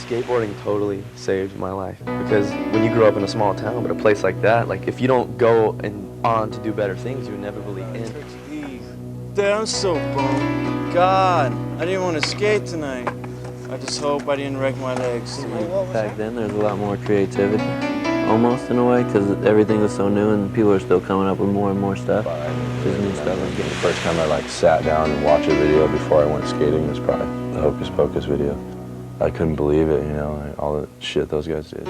skateboarding totally saved my life, because when you grow up in a small town, but a place like that, like if you don't go and on to do better things, you're inevitably in. Dude, I'm so bummed. God, I didn't want to skate tonight. I just hope I didn't wreck my legs. Back then, there's a lot more creativity, almost in a way, because everything was so new and people are still coming up with more and more stuff. There's new stuff. The first time I like sat down and watched a video before I went skating was probably the Hocus Pocus video. I couldn't believe it, you know, like all the shit those guys did.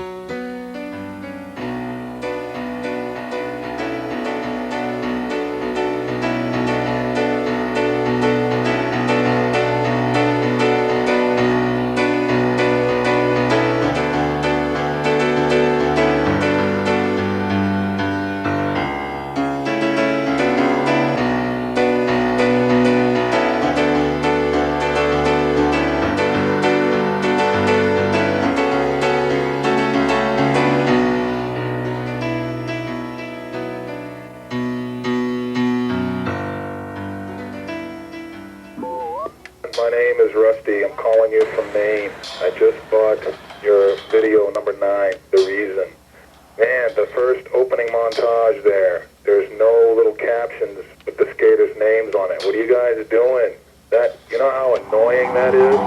My name is Rusty. I'm calling you from Maine. I just bought your video number 9, The Reason. Man, the first opening montage there, there's no little captions with the skaters' names on it. What are you guys doing? That, you know how annoying that is?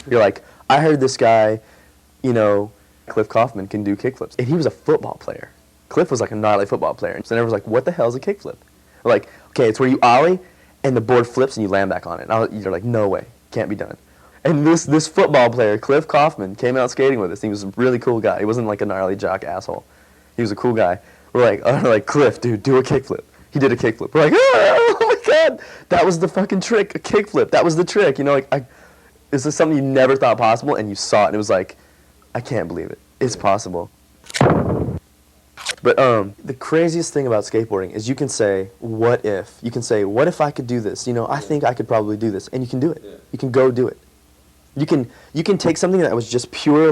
You're like, I heard this guy, you know, Cliff Kaufman can do kickflips. And he was a football player. Cliff was like a gnarly football player. And so everyone's like, what the hell is a kickflip? We're like, okay, it's where you ollie and the board flips and you land back on it. And you're like, no way, can't be done. And this football player, Cliff Kaufman, came out skating with us. He was a really cool guy. He wasn't like a gnarly jock asshole. He was a cool guy. We're like, Cliff, dude, do a kickflip. He did a kickflip. We're like, oh my God, that was the fucking trick, a kickflip. That was the trick. You know, like, this is something you never thought possible, and you saw it, and it was like, I can't believe it. It's possible. But the craziest thing about skateboarding is you can say, what if? You can say, what if I could do this? You know, I think I could probably do this, and you can do it. You can go do it. You can take something that was just pure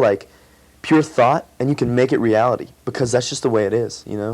thought, and you can make it reality, because that's just the way it is, you know?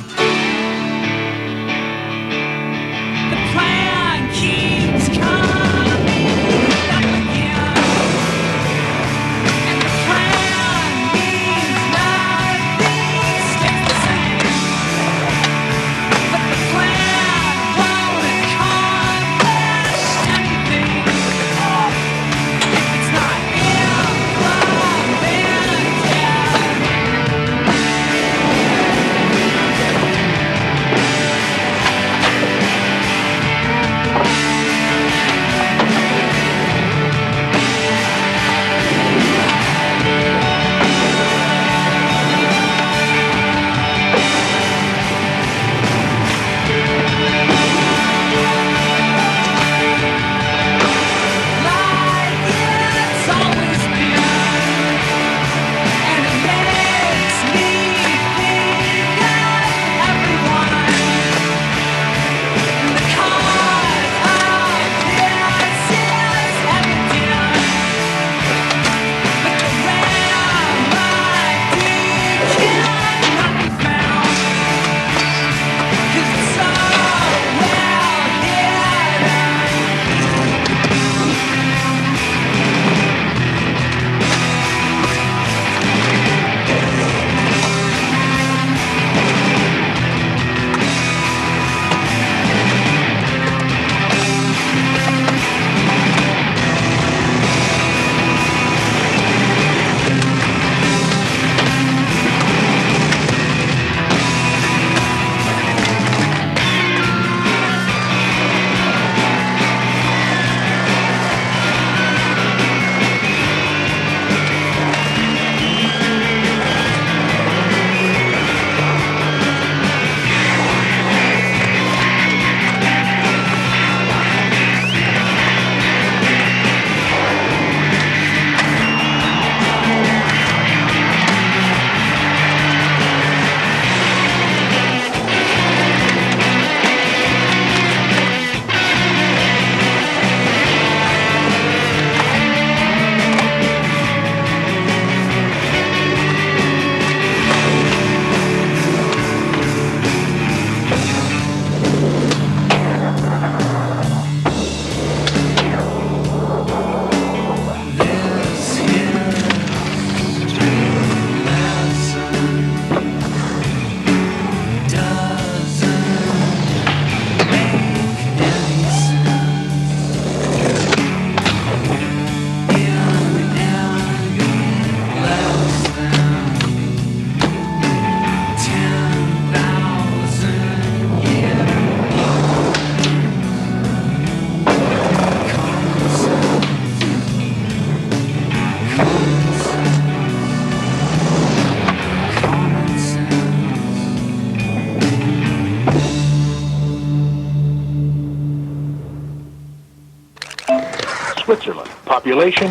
Switzerland. Population,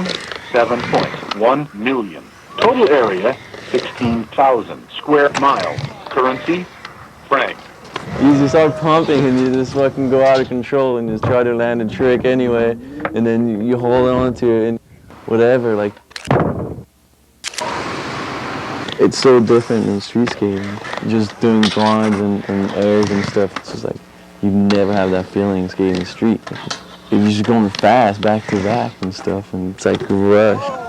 7.1 million. Total area, 16,000 square miles. Currency, franc. You just start pumping and you just fucking go out of control and just try to land a trick anyway, and then you hold on to it and whatever, like. It's so different than street skating. Just doing grinds and airs and stuff, it's just like, you never have that feeling skating street. You're just going fast, back to back and stuff, and it's like a rush.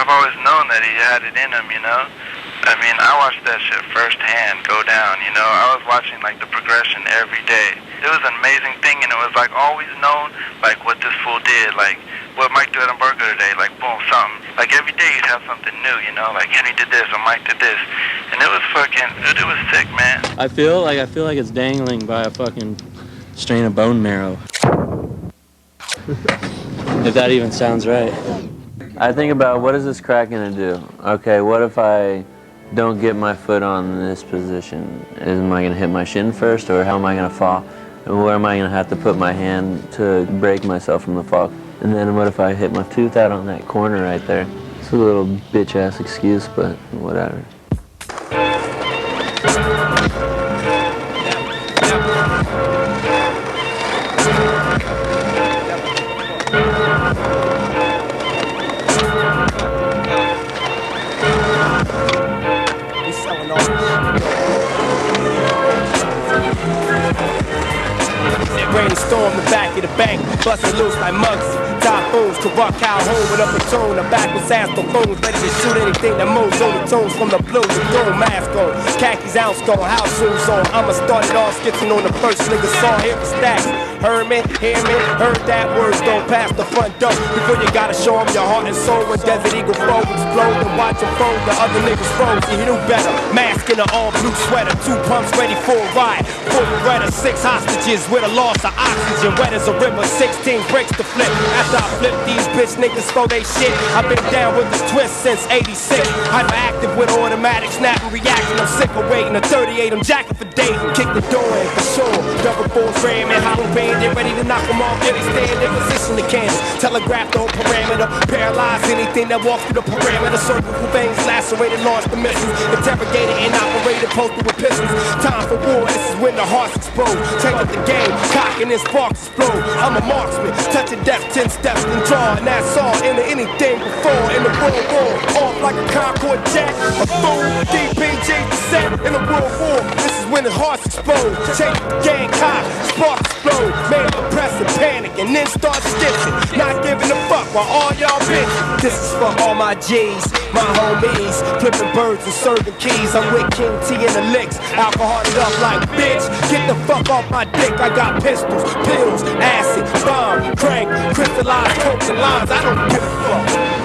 I've always known that he had it in him, you know? I mean, I watched that shit firsthand go down, you know? I was watching, like, the progression every day. It was an amazing thing, and it was, like, always known, like, what this fool did, like, what Mike did on Burger today, like, boom, something. Like, every day you'd have something new, you know? Like, Henry did this, or Mike did this. And it was fucking, it was sick, man. I feel like it's dangling by a fucking strain of bone marrow. If that even sounds right. I think about, what is this crack gonna do? Okay, what if I don't get my foot on this position? Am I gonna hit my shin first, or how am I gonna fall? And where am I gonna have to put my hand to break myself from the fall? And then what if I hit my tooth out on that corner right there? It's a little bitch-ass excuse, but whatever. Brainstorm the back of the bank, bustin' loose like mugs. Typhoons, Kurupt, Calhoun with a platoon, a backwards ass buffoons, ready to shoot anything that moves on the tunes from the blue. The doom mask on, khakis ounce gone, house shoes on. I'ma start it off skipping on the first nigga saw here for stacks. Heard me, hear me, heard that words don't pass the front door. Before you gotta show them your heart and soul. When Desert Eagle flow explode and watch them fold, the other niggas froze. You knew better. Mask in an all blue sweater, 2 pumps ready for a ride. 4 Beretta, 6 hostages with a loss of oxygen. Wet as a river, 16 breaks to flip. After I flip these bitch niggas for they shit, I've been down with this twist since 86. Hyperactive with automatic snapping reaction. I'm sick of waiting. A 38, I'm jacking for dating. Kick the door in for sure. Double force ramming, hollow bandit, ready to knock them off. Yeah, they stand in position to canvas. Telegraph the whole parameter. Paralyze anything that walks through the parameter. Cervical veins lacerated, launched the missiles. Interrogated and operated, posted with pistols. Time for war, this is when the hearts explode. Change up the game, cocking and sparks explode. I'm a marksman, touching death 10 steps and draw. And that's all into anything before in the World War. Off like a Concorde jet, a fool, DPG set in the World War. This is when the hearts explode. Change the game, cock, sparks explode. Man, oppressive panic and then start stitching. Not giving a fuck while all y'all bitch. This is for all my G's, my homies, flipping birds and serving keys. I'm with King T in the licks, alcoholed up like bitch. Get the fuck off my dick. I got pistols, pills, acid, bomb, crank, crystallized cokes and lines. I don't give a fuck.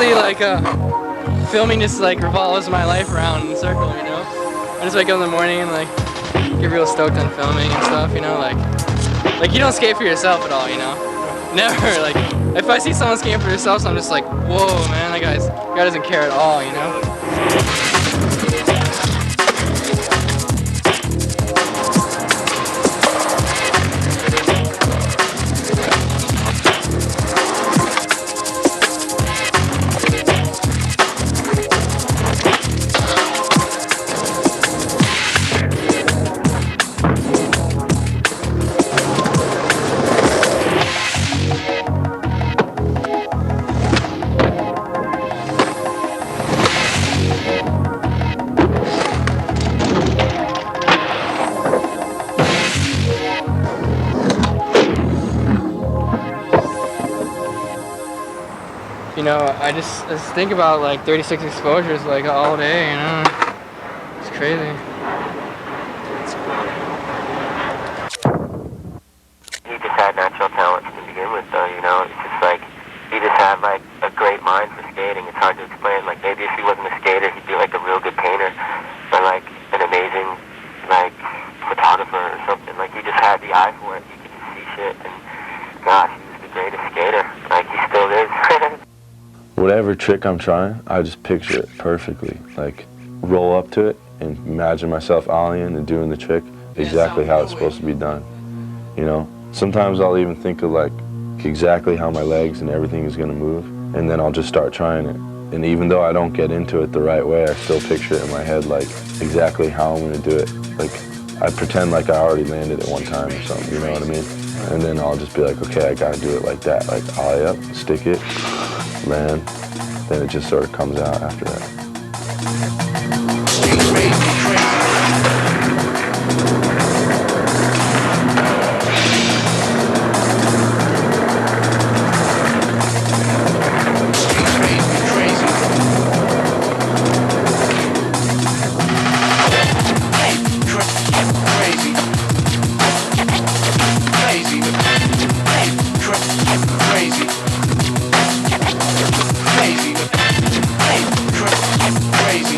honestly, like, filming just like revolves my life around in a circle, you know? I just wake up in the morning and like get real stoked on filming and stuff, you know? Like you don't skate for yourself at all, you know? Never. Like, if I see someone skating for themselves, I'm just like, whoa, man, that guy doesn't care at all, you know? You know, I just think about like 36 exposures like all day, you know? It's crazy. He just had natural talent to begin with, though, you know? It's just like, he just had like a great mind for skating. It's hard to explain. Like, maybe if he wasn't a skater, he'd be like a real good painter, or like an amazing like photographer or something. Like, he just had the eye for it. He could just see shit, and gosh, he was the greatest skater. Like, he still is. Whatever trick I'm trying, I just picture it perfectly. Like, roll up to it and imagine myself ollieing and doing the trick exactly how it's supposed to be done. You know, sometimes I'll even think of like exactly how my legs and everything is gonna move, and then I'll just start trying it. And even though I don't get into it the right way, I still picture it in my head like exactly how I'm gonna do it. Like, I pretend like I already landed it one time or something, you know what I mean? And then I'll just be like, okay, I gotta do it like that. Like, ollie up, stick it, land, then it just sort of comes out after that. Crazy.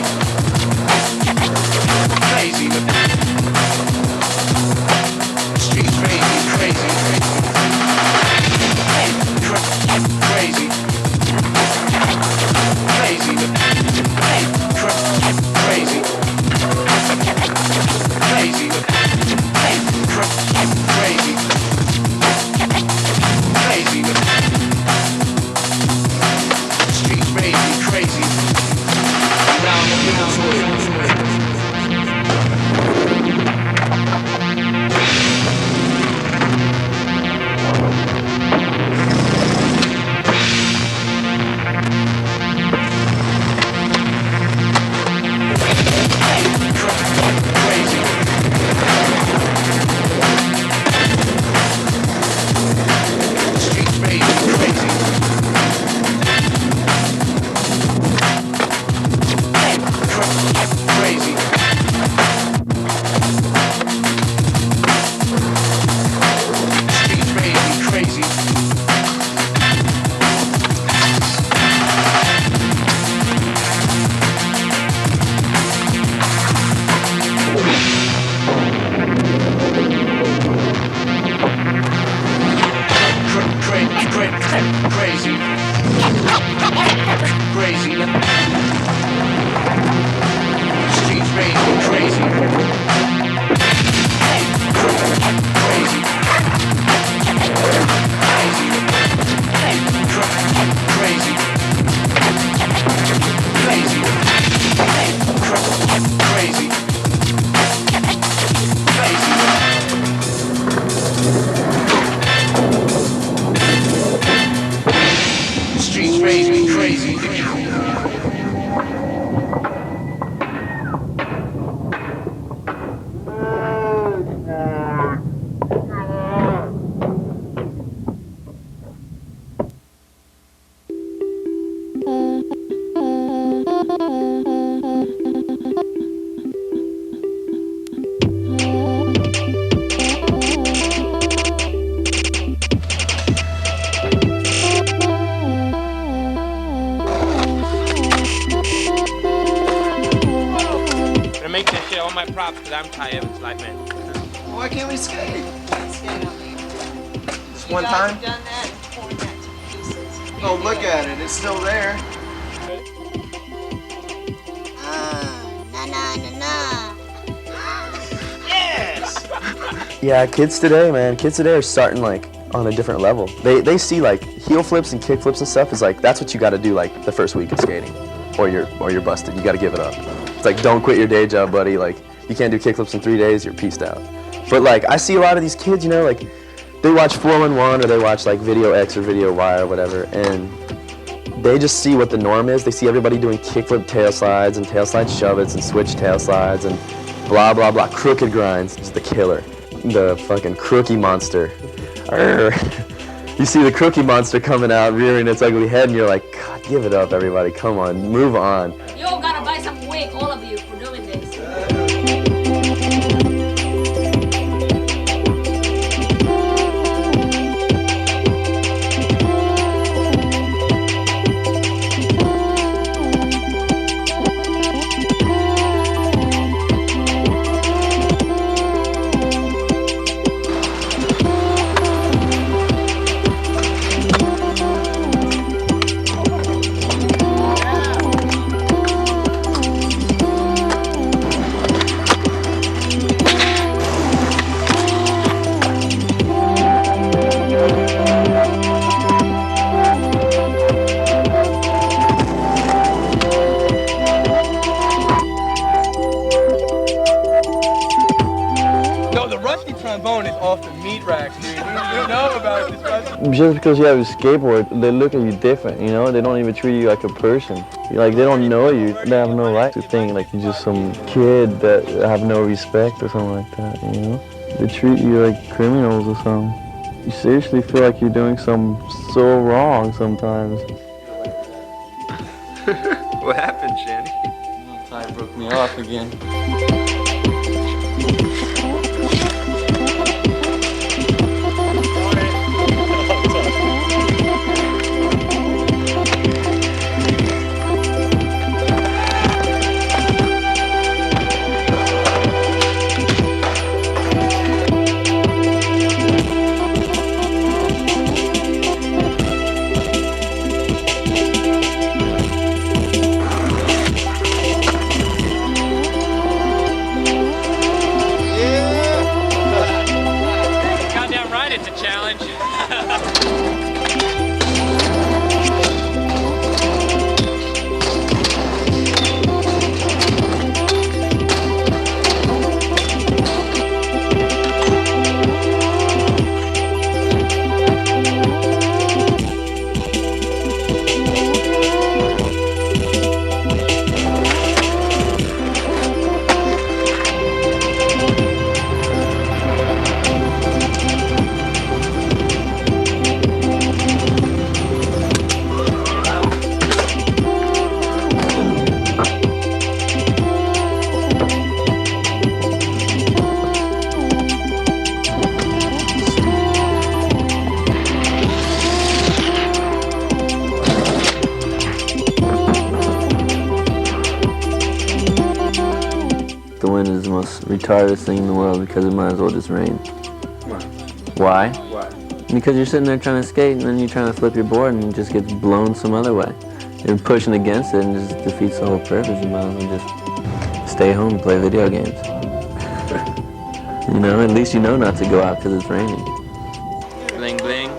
make this shit all my props because I'm tired. It's like, man. Why can't we skate? Just one time? Done that and torn that to pieces. Oh, look at it. It's still there. Yes! Yeah, kids today, man. Kids today are starting like on a different level. They see like heel flips and kick flips and stuff is like that's what you got to do like the first week of skating, or you're busted. You got to give it up. It's like don't quit your day job, buddy. Like you can't do kick flips in 3 days. You're pieced out. But like I see a lot of these kids, you know, like they watch 411 or they watch like Video X or Video Y or whatever, and they just see what the norm is. They see everybody doing kickflip tail slides and tail slide shove-its and switch tail slides and blah, blah, blah. Crooked grinds is the killer. The fucking crookie monster. Arr. You see the crookie monster coming out, rearing its ugly head, and you're like, God, give it up, everybody. Come on, move on. You all gotta buy some wig, all of you, for doing this. Just because you have a skateboard, they look at you different, you know? They don't even treat you like a person. Like, they don't know you. They have no right to think like you're just some kid that have no respect or something like that, you know? They treat you like criminals or something. You seriously feel like you're doing something so wrong sometimes. What happened, Chany? Ty broke me off again. Retarded thing in the world because it might as well just rain. Why? Why? Because you're sitting there trying to skate and then you're trying to flip your board and it just gets blown some other way. You're pushing against it and it just defeats the whole purpose. You might as well just stay home and play video games. You know, at least you know not to go out because it's raining. Bling bling.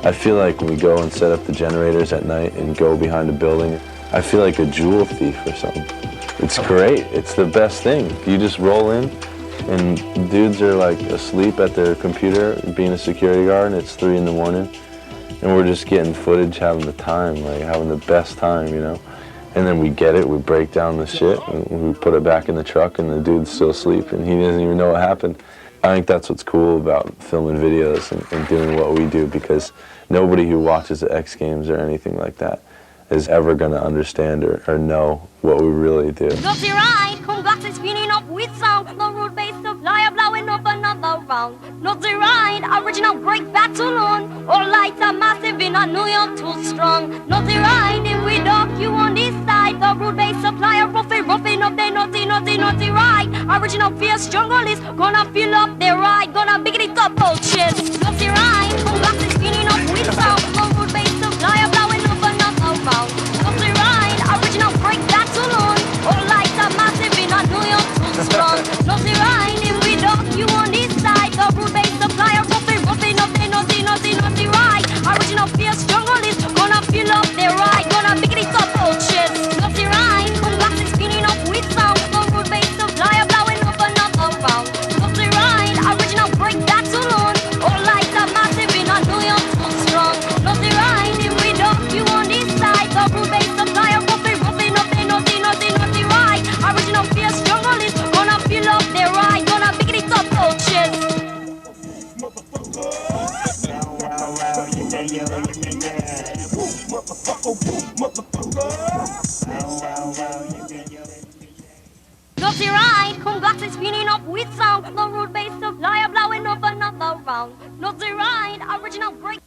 I feel like when we go and set up the generators at night and go behind a building, I feel like a jewel thief or something. It's great. It's the best thing. You just roll in and dudes are like asleep at their computer being a security guard and it's 3 in the morning and we're just getting footage, having the time, like having the best time, you know. And then we get it, we break down the shit, and we put it back in the truck, and the dude's still asleep, and he doesn't even know what happened. I think that's what's cool about filming videos and doing what we do, because nobody who watches the X Games or anything like that is ever going to understand or know what we really do. Does it right? Congrats is spinning up with sound. The road base supplier blowing up another round. Not the right, original break battle on. All lights are massive in a New York too strong. Not the right, if we dock you on this side. The road base supplier roughing up the naughty right. Original fierce jungle is gonna fill up their ride. Gonna big it up, oh shit. Not the right, congrats is spinning up with sound. The road base supplier blowing up another round. Not the right, original break battle on. All lights are massive in a New York too strong. Not the right, if we dock you on this side. The road base supplier roughing up the naughty right. Original fierce jungle is gonna fill up their ride. Gonna big it up, oh shit. Not the right, congrats is spinning up with sound. The road base supplier blowing up another round. Not the right, original break battle on. All lights are massive in a New York too strong. Not the right, if we dock you on this side. The road base supplier roughing up the naughty right. Original fierce jungle is gonna fill up their ride. Gonna big it up, oh shit. Does it right? Congrats is spinning up with sound. The road base supplier blowing up another round. Not the right, original break.